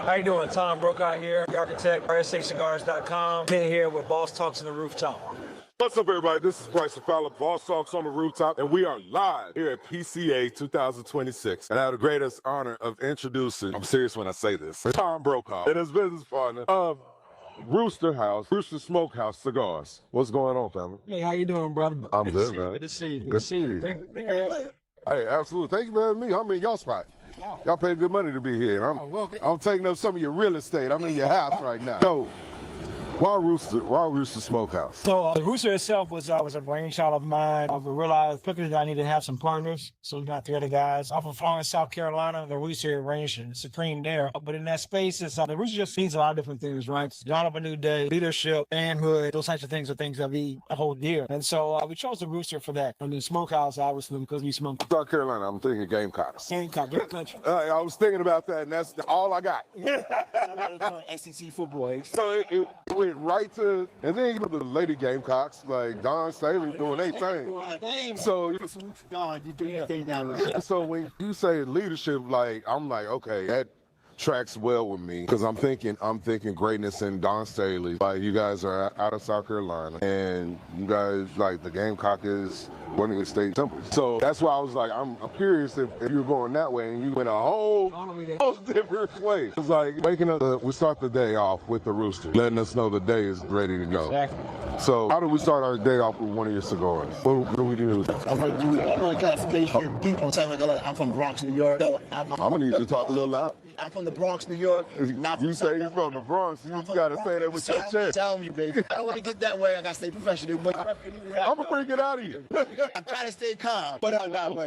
How you doing? Tom Brokaw here, the architect, sophistication.com. Been here with Boss Talks on the Rooftop. What's up, everybody? This is Bryce Fowler, Boss Talks on the Rooftop, and we are live here at PCA 2026. And I have the greatest honor of introducing, I'm serious when I say this, Tom Brokaw and his business partner of Rooster Smokehouse Cigars. What's going on, family? Hey, how you doing, brother? I'm good, man. Good to see you. Good to see you. Hey, absolutely. Thank you for having me. I'm in your spot. Y'all pay good money to be here. I'm taking up some of your real estate. I'm in your house right now. So, why Rooster Smokehouse? So the Rooster itself was a brainchild of mine. We realized quickly that I needed to have some partners. So we got 3 other guys. I'm from Florence, South Carolina. The Rooster arranged supreme there. But in that space, the Rooster just means a lot of different things, right? It's dawn of a new day, leadership, manhood, those types of things are things that we hold dear. And so we chose the Rooster for that. And the Smokehouse, obviously, because we smoke. South Carolina, I'm thinking Gamecocks. Gamecock, great country. I was thinking about that, and that's all I got. SEC football. So it went right to, and then the lady Gamecocks, like Don Staley doing their thing. So when you say leadership, like I'm like, okay, that tracks well with me because I'm thinking greatness in Don Staley. Like you guys are out of South Carolina, and you guys like the Gamecock is one of your state temples. So that's why I was like, I'm curious if you're going that way and you went a whole different way. It's like waking up, we start the day off with the Rooster, letting us know the day is ready to go. Exactly. So how do we start our day off with one of your cigars? What do we do? I'm from Bronx, New York. I'm gonna need you to talk a little loud. I'm from the Bronx, New York. You say you're from the Bronx, you gotta say that with your chest. Tell me, baby. I don't want to get that way. I gotta stay professional. But I'm gonna bring it out of you. I'm trying to stay calm. But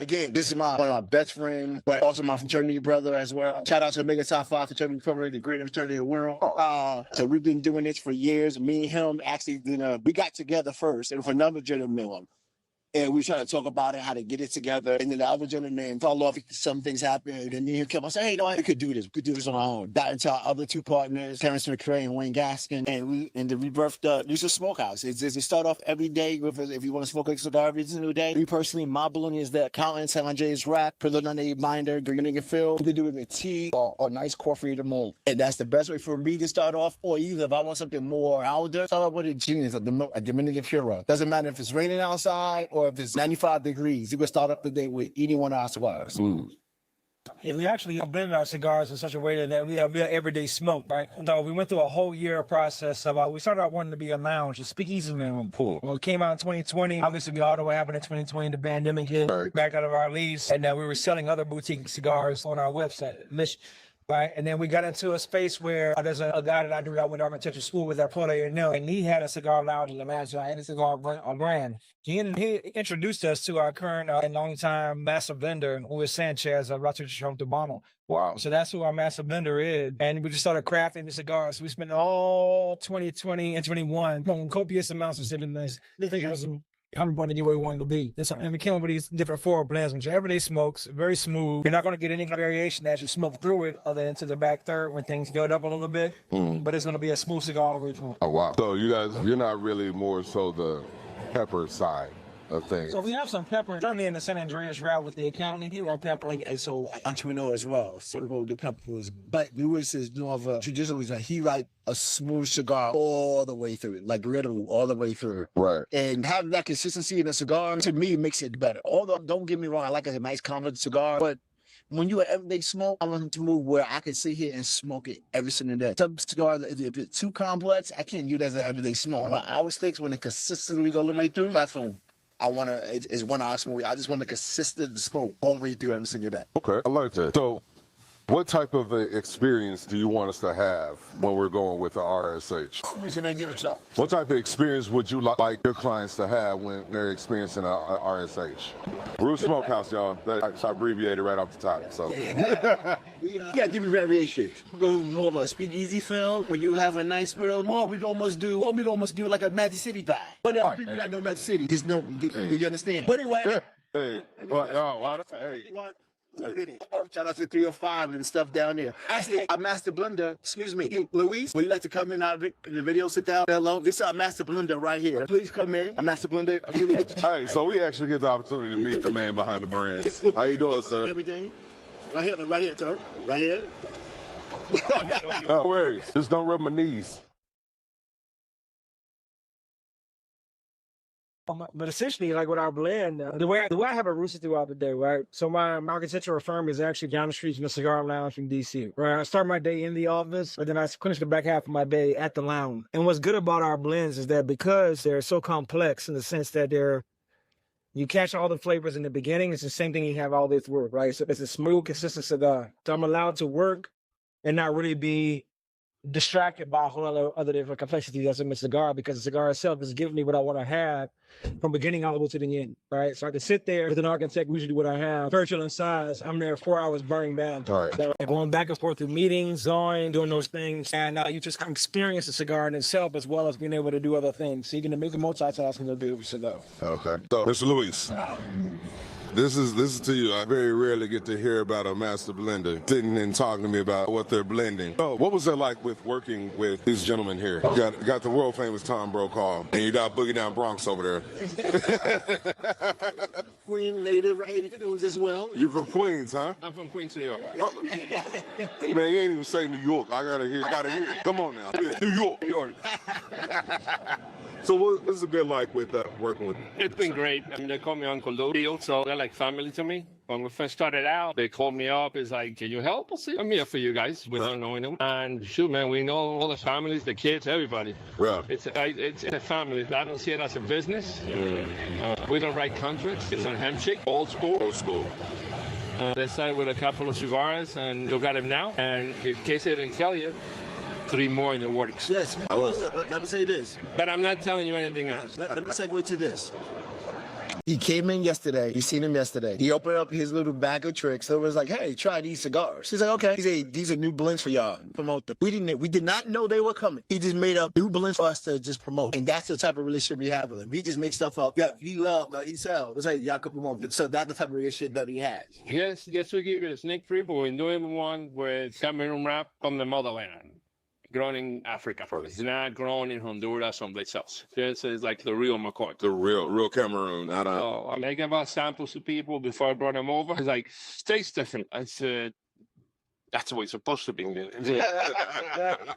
again, this is one of my best friends, but also my fraternity brother as well. Shout out to Omega Top 5 fraternity program, the greatest fraternity in the world. So we've been doing this for years. Me and him actually, we got together first, and for another gentleman. And we tried to talk about it, how to get it together. And then the other gentleman fell off. Some things happened. And then he came and said, hey, you know what? We could do this. We could do this on our own. Got into our other 2 partners, Terrence McCray and Wayne Gaskin. And then we birthed Rooster Smokehouse. It start off every day with, if you want to smoke a cigar every single day. Me personally, my balloon is the accountant, San Andreas wrap, preliminary binder, greening and fill. To do it with tea or nice coffee to mold. And that's the best way for me to start off. Or either if I want something more older, start off with a genius, a Dominican Pura. Doesn't matter if it's raining outside or if it's 95 degrees, you would start up the day with any one of our cigars. Yeah, we actually blended our cigars in such a way that we have everyday smoke, right? So we went through a whole year process of, we started out wanting to be a lounge, a speakeasy minimum pool. Well, it came out in 2020. Obviously, we all the way happened in 2020, the pandemic hit, back out of our lease, and we were selling other boutique cigars on our website, right? And then we got into a space where there's a guy that I went to architecture school with, that Puerto Rican, and he had a cigar lounge in the mansion. I had a cigar brand. He introduced us to our current and longtime master blender, who is Sanchez of Rochester Bono. Wow. So that's who our master blender is. And we just started crafting the cigars. So we spent all 2020 and 21 on copious amounts of sipping this. I think it was everybody knew where we wanted to be. And we came up with these different forward blends, which everyday smokes, very smooth. You're not going to get any variation as you smoke through it, other than to the back third when things build up a little bit. But it's going to be a smooth cigar all the way through. Oh, wow. So you guys, you're not really more so the pepper side of things. So we have some pepper. Certainly in the San Andreas route with the accountant, he wrote pepper. And so entrepreneur as well. So we go do peppers. But Lewis is more of a traditionalist. He write a smooth cigar all the way through it, like literally all the way through. Right. And having that consistency in a cigar, to me, makes it better. Although, don't get me wrong, I like a nice confident cigar, but when you an everyday smoke, I want to move where I can sit here and smoke it every single day. Some cigars, if it's too complex, I can't use it as an everyday smoke. I always think when it consistently goes all the way through, that's when it's one hour smoke. I just want a consistent smoke all the way through every single day. Okay, I like that. So what type of experience do you want us to have when we're going with the RSH? What type of experience would you like your clients to have when they're experiencing a RSH? Rooster Smokehouse, y'all. That's abbreviated right off the top. So you got different variations. Go hold a speakeasy film when you have a nice grill. We'd almost do like a Magic City vibe. But people that know Magic City, just know. You understand? But anyway. Hey. Shout out to 305 and stuff down there. Actually, our master blender, excuse me, Luis, would you like to come in out of the video, sit down? Hello, this is our master blender right here. Please come in. Our master blender. Hey, so we actually get the opportunity to meet the man behind the brand. How you doing, sir? Everything. Right here, sir. Right here. No worries. Just don't rub my knees. But essentially, like with our blend, the way I have a rooster throughout the day, right? So my architectural firm is actually down the street from the cigar lounge from DC, right? I start my day in the office, but then I finish the back half of my day at the lounge. And what's good about our blends is that because they're so complex in the sense that you catch all the flavors in the beginning, it's the same thing you have all the way through, right? So it's a smooth, consistent cigar. So I'm allowed to work and not really be distracted by a whole other different complexities that's in the cigar, because the cigar itself is giving me what I want to have from beginning all the way to the end, right? So I can sit there with an architect, usually what I have, virtual in size, I'm there 4 hours burning down. All right. And going back and forth through meetings, doing those things, and you just kind of experience the cigar in itself as well as being able to do other things. So you can make a multitasking to do with cigar. Okay. So, Mr. Luis, this is to you. I very rarely get to hear about a master blender sitting and talking to me about what they're blending. So what was it like with working with these gentlemen here? You got the world famous Tom Brokaw, and you got Boogie Down Bronx over there. Queen native, right? It was as well. You're from Queens, huh? I'm from Queens, New York. Man, you ain't even say New York. I gotta hear it. Come on now. New York. So what's it been like with working with them? It's been great. I mean, they call me Uncle Lou, so they're like family to me. When we first started out, they called me up. It's like, can you help us? I'm here for you guys without knowing them. And shoot, man, we know all the families, the kids, everybody. Yeah. It's a family. I don't see it as a business. We don't write contracts. It's a handshake. Old school. Old school. They started with a couple of cigars, and you got them now. And in case I didn't tell you, 3 more in the works. Yes. Let me say this. But I'm not telling you anything else. Let me segue to this. He came in yesterday. You seen him yesterday. He opened up his little bag of tricks. So it was like, hey, try these cigars. He's like, okay. He said, these are new blends for y'all. Promote them. We did not know they were coming. He just made up new blends for us to just promote. And that's the type of relationship we have with him. He just makes stuff up. Yeah, he he sells. It's like, y'all could promote. So that's the type of relationship that he has. Yes, we give you a sneak preview. We're doing one with Cameroon wrap from the motherland. Grown in Africa. It's not grown in Honduras, someplace else. This is like the real McCoy. The real Cameroon. So I gave out samples to people before I brought them over. It's like, tastes different. I said, that's the way it's supposed to be.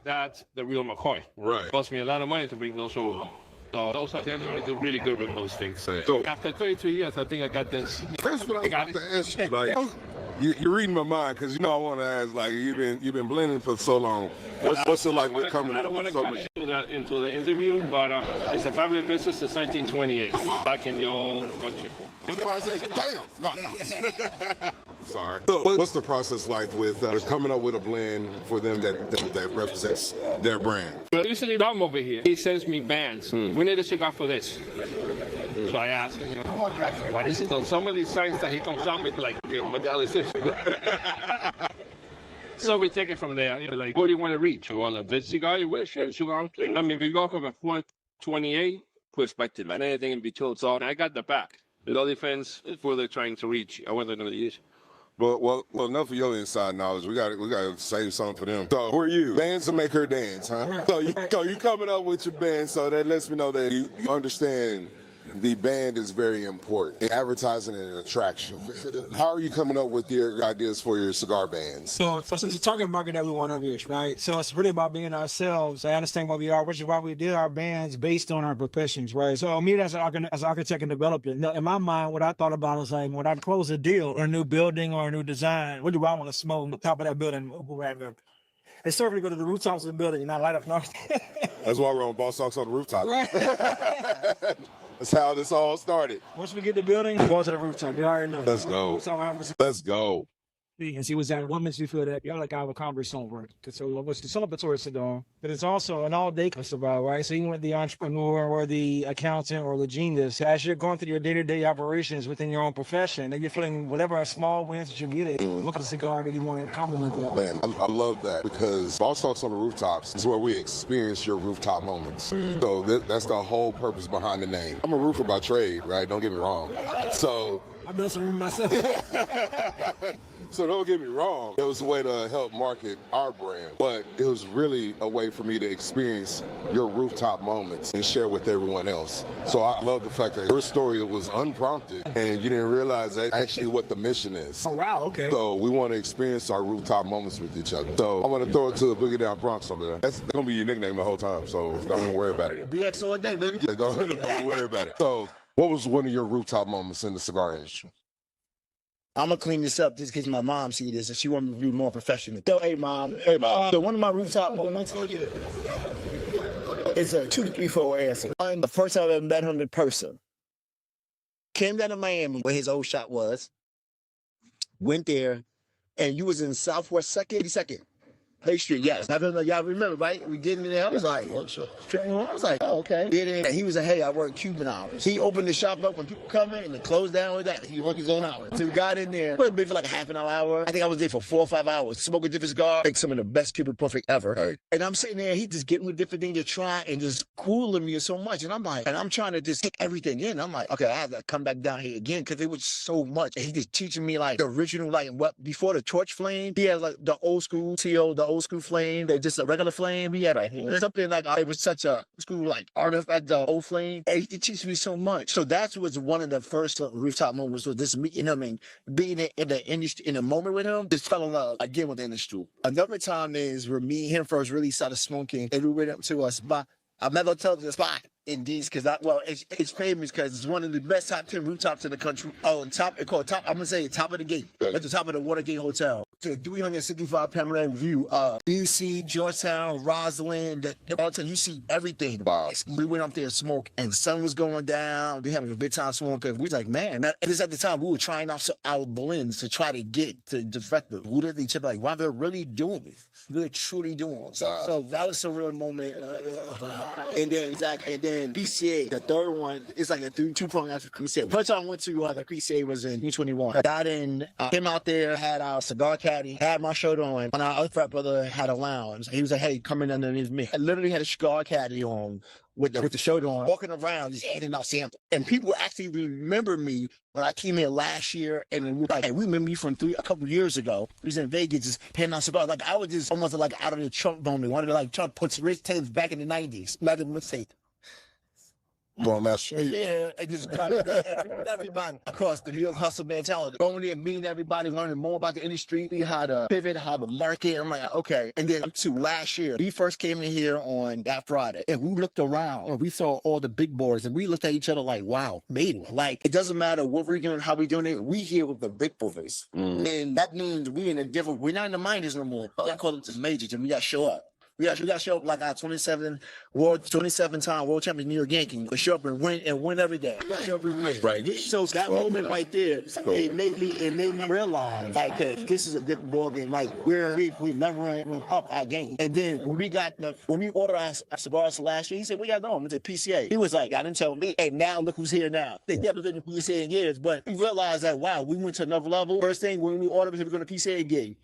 That's the real McCoy. Right. It cost me a lot of money to bring those over. So those are really good with those things. So after 22 years, I think I got this. that's what I got to ask you. Like, you're reading my mind, because I want to ask. Like, you've been blending for so long. What's it like with coming? I don't want to go into the interview, but it's a family business since 1928, back in the old country. Damn. Sorry. So what's the process like with coming up with a blend for them that represents their brand? Well, usually I'm over here. He sends me bands. We need a cigar for this. So I ask him, what is it? So some of these signs that he comes out with, like, what the hell is this? So we take it from there. Like, what do you want to reach? You want a big cigar? You wish a cigar? I mean, if you go from a 428 perspective and anything in between, so I got the back. It all depends where they're trying to reach and what they're going to use. Well, enough of your inside knowledge. We got to save something for them. So, who are you? Bands to make her dance, huh? So you coming up with your band, so that lets me know that you understand the band is very important. Advertising and attraction. How are you coming up with your ideas for your cigar bands? So since you're talking market that we want to reach, right? So it's really about being ourselves. I understand what we are, which is why we did our bands based on our professions, right? So me as an architect and developer, in my mind, what I thought about is like, when I close a deal or a new building or a new design, what do I want to smoke on the top of that building? It's certainly go to the rooftops of the building and not light up. That's why we're on Boss Talks on the rooftop. Right. That's how this all started. Once we get the building, go to the rooftop. You already know. Let's go. Let's go. And see, was that what makes you feel that y'all like our conversation work? So it's the celebratory cigar, but it's also an all-day festival, right? So even with the entrepreneur or the accountant or the genius, as you're going through your day-to-day operations within your own profession, and you're feeling whatever small wins that you get, look at the cigar that you want to compliment that. Man, I love that, because Boss Talks on the Rooftops is where we experience your rooftop moments. So that's the whole purpose behind the name. I'm a roofer by trade, right? Don't get me wrong. So I've done some myself. So don't get me wrong, it was a way to help market our brand, but it was really a way for me to experience your rooftop moments and share with everyone else. So I love the fact that your story was unprompted and you didn't realize that's actually what the mission is. Oh, wow, okay. So we want to experience our rooftop moments with each other. So I'm going to throw it to the Boogie Down Bronx over there. That's going to be your nickname the whole time, so don't worry about it. BX all day, baby. Yeah, don't worry about it. So what was one of your rooftop moments in the cigar industry? I'm gonna clean this up just in case my mom see this and she want me to be more professional. So, hey mom. So one of my rooftop moments is a 2 to 3 4 answer. The first time I ever met him in person. Came down to Miami where his old shop was. Went there, and you was in Southwest 82nd. Hay Street, yes. I don't know, y'all remember, right? We get in there. I was like, oh, okay. Did it. And he was like, hey, I work Cuban hours. He opened the shop up when people come in and it closed down with that. He worked his own hours. So we got in there. It been for like a half an hour. I think I was there for 4 or 5 hours. Smoking different cigars. Like some of the best Cuban perfect ever. Right. And I'm sitting there, he just getting with different things to try and just cooling me so much. And I'm like, and I'm trying to just take everything in. I'm like, okay, I have to come back down here again because it was so much. And he just teaching me like the original, like what before the torch flame, he had like the old school TO, the old school flame. Just a regular flame. He had like something like it was such a school like artifact, the old flame. And it teaches me so much. So that was one of the first rooftop moments with this meeting him and being in the industry in the moment with him. Just fell in love again with the industry. Another time is where me and him first really started smoking, and we went up to a spot. I'll never tell the spot in these because it's famous because it's one of the best top 10 rooftops in the country. Oh, and top, it's called top. I'm gonna say top of the gate. At the top of the Watergate Hotel. To 365 panoramic view. You see Georgetown, Roslyn, Alton. You see everything. Wow. We went up there to smoke, and the sun was going down. We having a big time smoking. We was like, man. And this at the time we were trying out our blends to try to get to defect it. We looked at each other like, wow, they're really doing it. They're truly doing it. So that was a real moment. And then PCA, the third one, is like a 2-prong after PCA. First time I went to the PCA was in 2021. Got in, came out there, had our cigar caddy, had my shirt on. When our other frat brother had a lounge, he was like, hey, come in underneath me. I literally had a cigar caddy on with the shirt on, walking around, just handing out samples. And people actually remember me when I came here last year, and we were like, hey, we remember you from a couple years ago. We was in Vegas just handing out cigars. Like I was just almost like out of the Trump moment. Wanted to like Trump puts Rich Taylor back in the 90s. Not a mistake. Well, that's Yeah, I just got everybody across the real hustle mentality. Going there, meeting everybody, learning more about the industry, how to pivot, how to market. I'm like, okay. And then to last year, we first came in here on that Friday, and we looked around and we saw all the big boys, and we looked at each other like, wow, made it. Like, it doesn't matter what we're doing, how we're doing it. We here with the big boys. And that means we in a different, we're not in the minors no more. I call it the majors, and we got to show up. We got to show up like our 27-time world champion New York Yankees. We show up and win every day. We got to show up and win. Right. So that moment right there, it made me realize like this is a different ball game. Like we never up our game. And then when we ordered our cigars last year, he said, "We got them." It's a PCA. He was like, "I didn't tell me." Hey, now look who's here now. They never been to PCA in years, but we realized that wow, we went to another level. First thing when we ordered, we said we're going to PCA gig.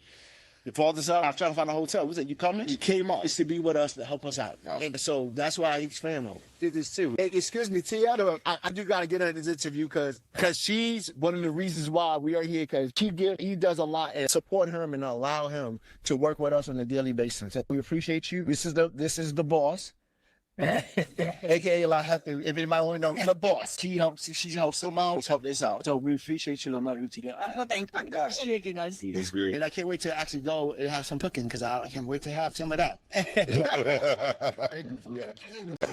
The father's out. I'm trying to find a hotel. We said, "You coming?" He came out. It's to be with us to help us out. And so that's why each family did this too. Hey, excuse me, Tia. I do gotta get her in this interview because she's one of the reasons why we are here. Because he does a lot and support him and allow him to work with us on a daily basis. We appreciate you. This is the boss. AKA, if anybody want to know, the boss. She helps somehow help this out. So we appreciate you. Thank God. It's great. And I can't wait to actually go and have some cooking because I can't wait to have some of that.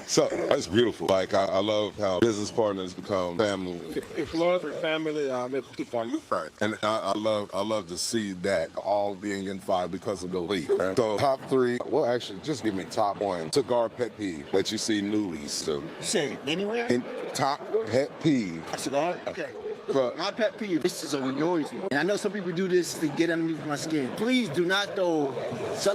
So that's beautiful. Like I love how business partners become family. If Florida for family, it's keep on you first. And I love to see that all being unified because of the league. Right? So top 3, well actually just give me top 1 cigar pet peeve that you see newlies do. Say anywhere? And top pet peeve. Cigar? Okay. My pet peeve, this is annoys me. And I know some people do this to get underneath my skin. Please do not throw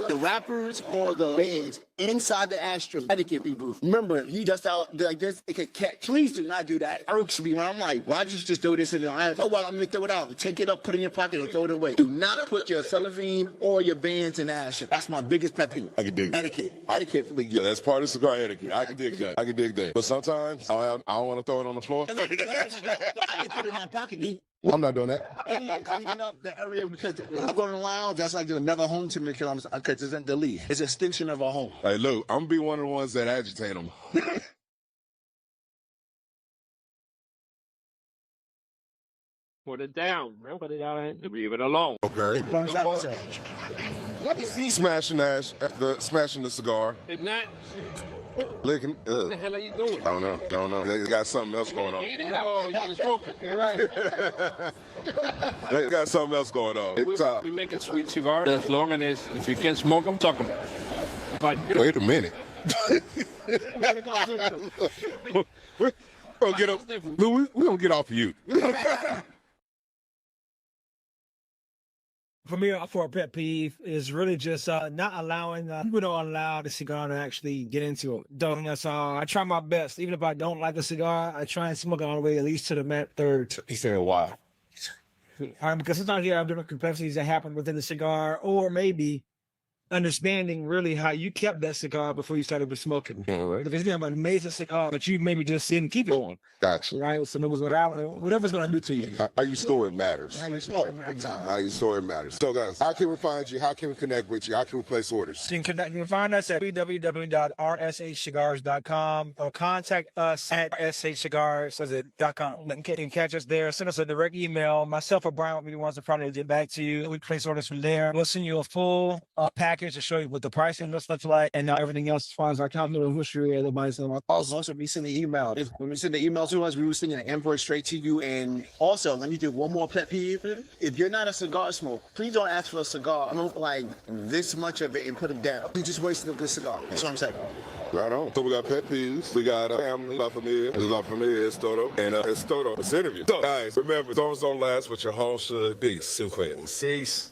the wrappers or the bands inside the ashtray. Etiquette people. Remember, he just out like this, it could catch. Please do not do that. It irks me when I'm like, why don't you just throw this in there? Oh, well, I'm gonna throw it out. Take it up, put it in your pocket, and throw it away. Do not put your cellophane or your bands in the ashtray. That's my biggest pet peeve. I can dig that. Etiquette, please. Yeah, that's part of cigar etiquette. I can dig that. But sometimes I don't want to throw it on the floor. I can put it in my pocket. Well, I'm not doing that. I'm cleaning up the area because I'm going around. That's like another home to me because it's in the lead. It's an extension of a home. Hey, look, I'm gonna be one of the ones that agitate them. Put it down, man. Put it down and leave it alone. Okay. What is he smashing smashing the cigar? If not, Licking. what the hell are you doing? I don't know. They got something else going on. Oh, you're smoking. You're right. They got something else going on. We make a sweet cigar as long as if you can smoke them, suck them. But Wait a minute. We're gonna get up. Louis, we're gonna get off of you. For me, for a pet peeve is really just not allowing people don't allow the cigar to actually get into it. Don't that's all. I try my best, even if I don't like the cigar, I try and smoke it all the way at least to the third. He said, "Why?" Because sometimes you have different complexities that happen within the cigar, or maybe understanding really how you kept that cigar before you started with smoking. Right. If it's an amazing cigar, but you maybe just didn't keep it on, Gotcha. right? So it was whatever it's going to do to you. How you store it matters. How you store it matters. So, guys, how can we find you? How can we connect with you? How can we place orders? You can find us at www.rshcigars.com or contact us at rshcigars.com. You can catch us there. Send us a direct email. Myself or Brian will be the ones to probably get back to you. We place orders from there. We'll send you a full package to show you what the pricing looks like and everything else as far as our calendar history. Everybody's Also, we send the email. When we send the email to us, we will send an invoice straight to you. And also, let me do one more pet peeve. If you're not a cigar smoker, please don't ask for a cigar. Smoke like this much of it and put it down. You just wasted a good cigar. That's what I'm saying. Right on. So we got pet peeves. We got family, La Familia. La Familia is Toto. And it's Toto. It's interview. So, guys, remember, songs don't last, but your home should be. Peace. Peace.